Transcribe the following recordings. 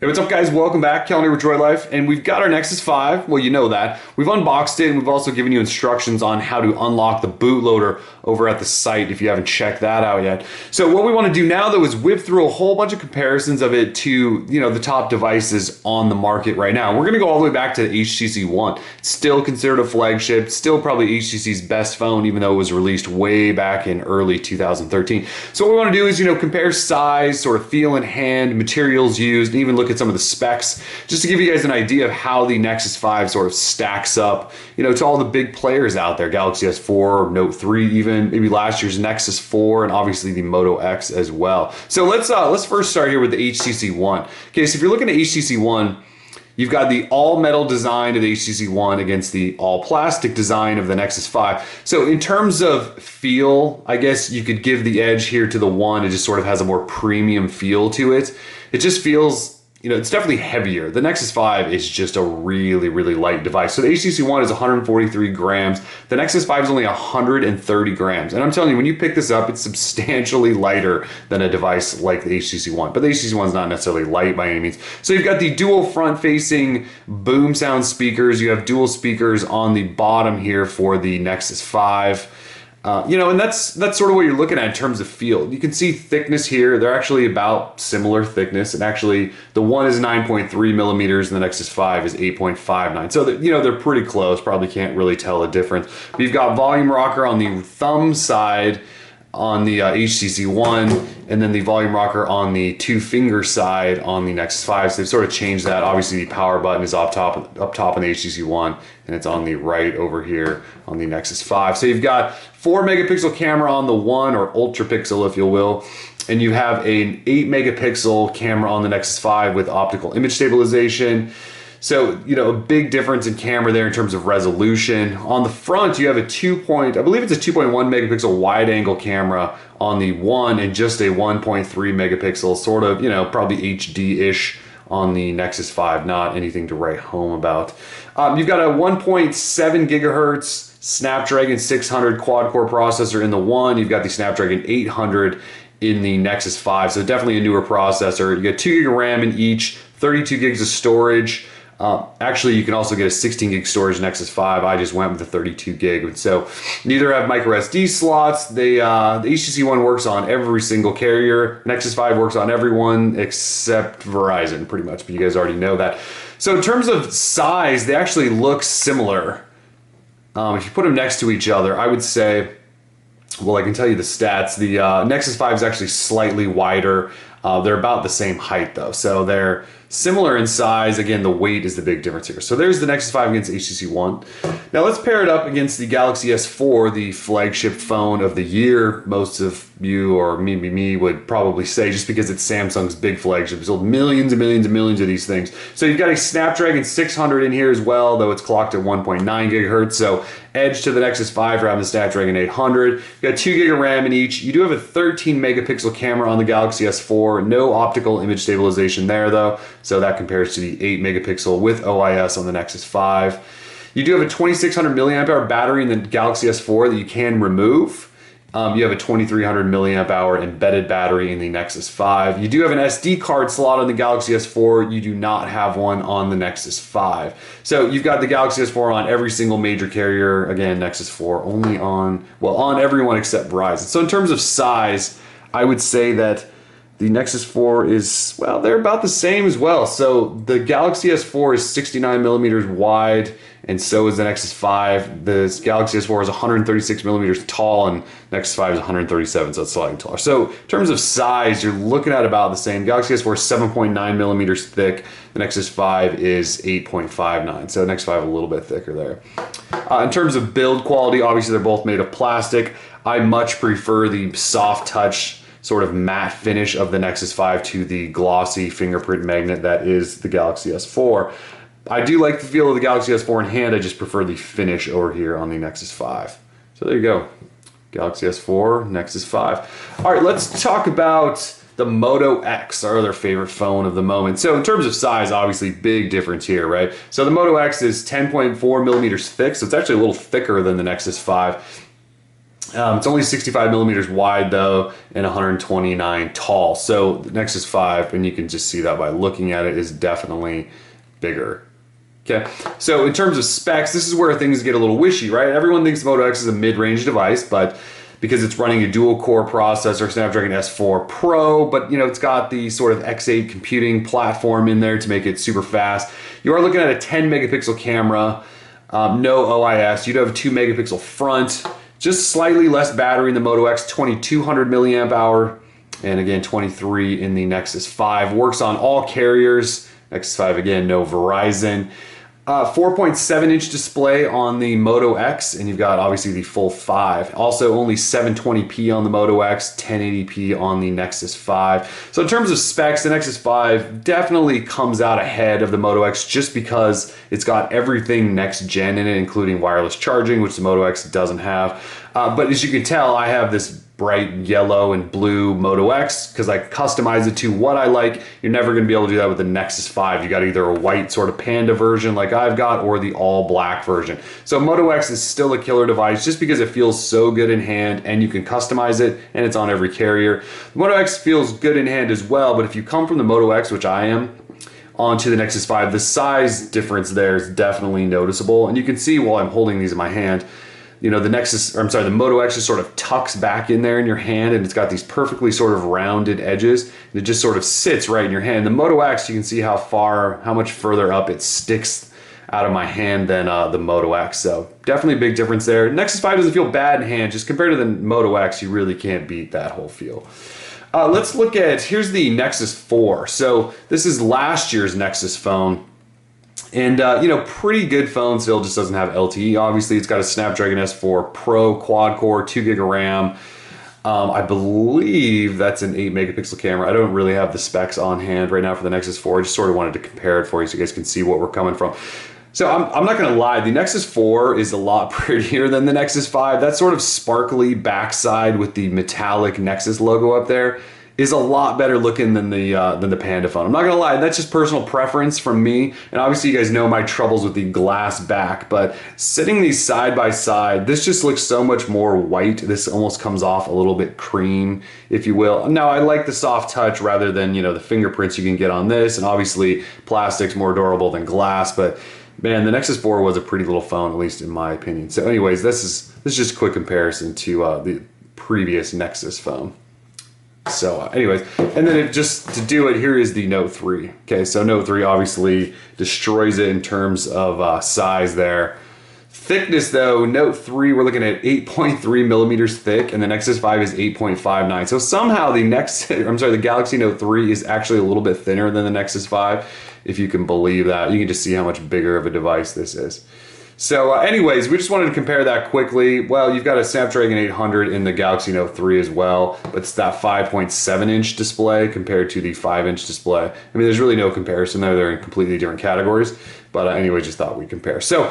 Hey, what's up guys? Welcome back, Calendar with Droid Life, and we've got our Nexus 5. Well, you know that. We've unboxed it, and we've also given you instructions on how to unlock the bootloader over at the site if you haven't checked that out yet. So what we want to do now though is whip through a whole bunch of comparisons of it to, the top devices on the market right now. We're going to go all the way back to the HTC One. It's still considered a flagship, still probably HTC's best phone, even though it was released way back in early 2013. So what we want to do is, compare size, sort of feel in hand, materials used, and even look at some of the specs, just to give you guys an idea of how the Nexus 5 sort of stacks up, to all the big players out there, Galaxy S4, Note 3 even, maybe last year's Nexus 4, and obviously the Moto X as well. So let's first start here with the HTC One. Okay, so if you're looking at HTC One, you've got the all-metal design of the HTC One against the all-plastic design of the Nexus 5. So in terms of feel, I guess you could give the edge here to the One. It just sort of has a more premium feel to it. It just feels, it's definitely heavier. The Nexus 5 is just a really, really light device. So the HTC One is 143 grams. The Nexus 5 is only 130 grams. And I'm telling you, when you pick this up, it's substantially lighter than a device like the HTC One. But the HTC One is not necessarily light by any means. So you've got the dual front-facing boom sound speakers. You have dual speakers on the bottom here for the Nexus 5. And that's sort of what you're looking at in terms of feel. You can see thickness here. They're actually about similar thickness. And actually, the One is 9.3 millimeters and the Nexus 5 is 8.59. So, they're pretty close. Probably can't really tell a difference. But you've got volume rocker on the thumb side on the HTC One, and then the volume rocker on the two-finger side on the Nexus 5. So they've sort of changed that. Obviously, the power button is up top on the HTC One, and it's on the right over here on the Nexus 5. So you've got 4-megapixel camera on the One, or ultra pixel if you will, and you have an 8-megapixel camera on the Nexus 5 with optical image stabilization. So, a big difference in camera there in terms of resolution. On the front, you have I believe it's a 2.1 megapixel wide angle camera on the One and just a 1.3 megapixel, sort of, probably HD-ish on the Nexus 5, not anything to write home about. You've got a 1.7 gigahertz Snapdragon 600 quad-core processor in the One. You've got the Snapdragon 800 in the Nexus 5, so definitely a newer processor. You get 2 gig of RAM in each, 32 gigs of storage. Actually, you can also get a 16 gig storage Nexus 5. I just went with the 32 gig. So neither have micro SD slots. The HTC One works on every single carrier. Nexus 5 works on everyone except Verizon, pretty much, but you guys already know that. So in terms of size, they actually look similar. If you put them next to each other, I would say, well, I can tell you the stats. The Nexus 5 is actually slightly wider. They're about the same height though, so they're similar in size. Again, the weight is the big difference here. So there's the Nexus 5 against HTC One. Now let's pair it up against the Galaxy S4, the flagship phone of the year. Most of you, or maybe me, would probably say, just because it's Samsung's big flagship. They sold millions and millions and millions of these things. So you've got a Snapdragon 600 in here as well, though it's clocked at 1.9 gigahertz. So edge to the Nexus 5 around the Snapdragon 800. You've got 2 gig of RAM in each. You do have a 13 megapixel camera on the Galaxy S4. No optical image stabilization there though. So that compares to the 8 megapixel with OIS on the Nexus 5. You do have a 2600 milliamp hour battery in the Galaxy S4 that you can remove. You have a 2300 milliamp hour embedded battery in the Nexus 5. You do have an SD card slot on the Galaxy S4. You do not have one on the Nexus 5. So you've got the Galaxy S4 on every single major carrier. Again, Nexus 4 only on everyone except Verizon. So in terms of size, I would say that the Nexus 4 is, well, they're about the same as well. So the Galaxy S4 is 69 millimeters wide, and so is the Nexus 5. The Galaxy S4 is 136 millimeters tall, and Nexus 5 is 137, so it's slightly taller. So in terms of size, you're looking at about the same. Galaxy S4 is 7.9 millimeters thick. The Nexus 5 is 8.59, so the Nexus 5 a little bit thicker there. In terms of build quality, obviously they're both made of plastic. I much prefer the soft touch sort of matte finish of the Nexus 5 to the glossy fingerprint magnet that is the Galaxy S4. I do like the feel of the Galaxy S4 in hand. I just prefer the finish over here on the Nexus 5. So there you go. Galaxy S4, Nexus 5. All right, let's talk about the Moto X, our other favorite phone of the moment. So in terms of size, obviously big difference here, right? So the Moto X is 10.4 millimeters thick, so it's actually a little thicker than the Nexus 5. It's only 65 millimeters wide though, and 129 tall. So the Nexus 5, and you can just see that by looking at it, is definitely bigger. Okay, so in terms of specs, this is where things get a little wishy, right? Everyone thinks Moto X is a mid-range device, but because it's running a dual-core processor, Snapdragon S4 Pro, but it's got the sort of X8 computing platform in there to make it super fast. You are looking at a 10 megapixel camera, no OIS. You do have a 2 megapixel front, just slightly less battery in the Moto X, 2200 milliamp hour, and again 23 in the Nexus 5. Works on all carriers. Nexus 5 again, no Verizon. 4.7-inch display on the Moto X, and you've got obviously the full 5. Also only 720p on the Moto X, 1080p on the Nexus 5. So in terms of specs, the Nexus 5 definitely comes out ahead of the Moto X just because it's got everything next gen in it, including wireless charging, which the Moto X doesn't have. But as you can tell, I have this bright yellow and blue Moto X because I customize it to what I like. You're never going to be able to do that with the Nexus 5. You got either a white sort of panda version like I've got or the all black version. So Moto X is still a killer device just because it feels so good in hand and you can customize it and it's on every carrier. The Moto X feels good in hand as well, but if you come from the Moto X, which I am, onto the Nexus 5, the size difference there is definitely noticeable. And you can see while I'm holding these in my hand, the the Moto X just sort of tucks back in there in your hand, and it's got these perfectly sort of rounded edges, and it just sort of sits right in your hand. The Moto X, you can see how much further up it sticks out of my hand than the Moto X. So definitely a big difference there. Nexus 5 doesn't feel bad in hand. Just compared to the Moto X, you really can't beat that whole feel. Let's look at, here's the Nexus 4. So this is last year's Nexus phone. And, pretty good phone, still just doesn't have LTE. Obviously, it's got a Snapdragon S4 Pro quad-core, 2 gig of RAM. I believe that's an 8 megapixel camera. I don't really have the specs on hand right now for the Nexus 4. I just sort of wanted to compare it for you so you guys can see what we're coming from. So I'm not going to lie, the Nexus 4 is a lot prettier than the Nexus 5. That sort of sparkly backside with the metallic Nexus logo up there is a lot better looking than the Panda phone. I'm not gonna lie, that's just personal preference from me. And obviously you guys know my troubles with the glass back, but sitting these side by side, this just looks so much more white. This almost comes off a little bit cream, if you will. Now I like the soft touch rather than, the fingerprints you can get on this. And obviously plastic's more durable than glass, but man, the Nexus 4 was a pretty little phone, at least in my opinion. So anyways, this is just a quick comparison to the previous Nexus phone. So anyways, and then just to do it, here is the Note 3. Okay, so Note 3 obviously destroys it in terms of size there. Thickness though, Note 3, we're looking at 8.3 millimeters thick, and the Nexus 5 is 8.59. So somehow the Galaxy Note 3 is actually a little bit thinner than the Nexus 5, if you can believe that. You can just see how much bigger of a device this is. So anyways, we just wanted to compare that quickly. Well, you've got a Snapdragon 800 in the Galaxy Note 3 as well, but it's that 5.7-inch display compared to the 5-inch display. I mean, there's really no comparison there. They're in completely different categories. But anyway, just thought we'd compare. So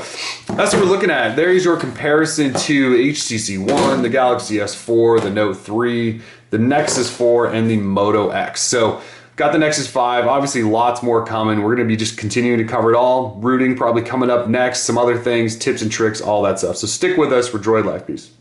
that's what we're looking at. There is your comparison to HTC One, the Galaxy S4, the Note 3, the Nexus 4, and the Moto X. So got the Nexus 5, obviously lots more coming. We're gonna be just continuing to cover it all. Rooting probably coming up next, some other things, tips and tricks, all that stuff. So stick with us for Droid Life. Peace.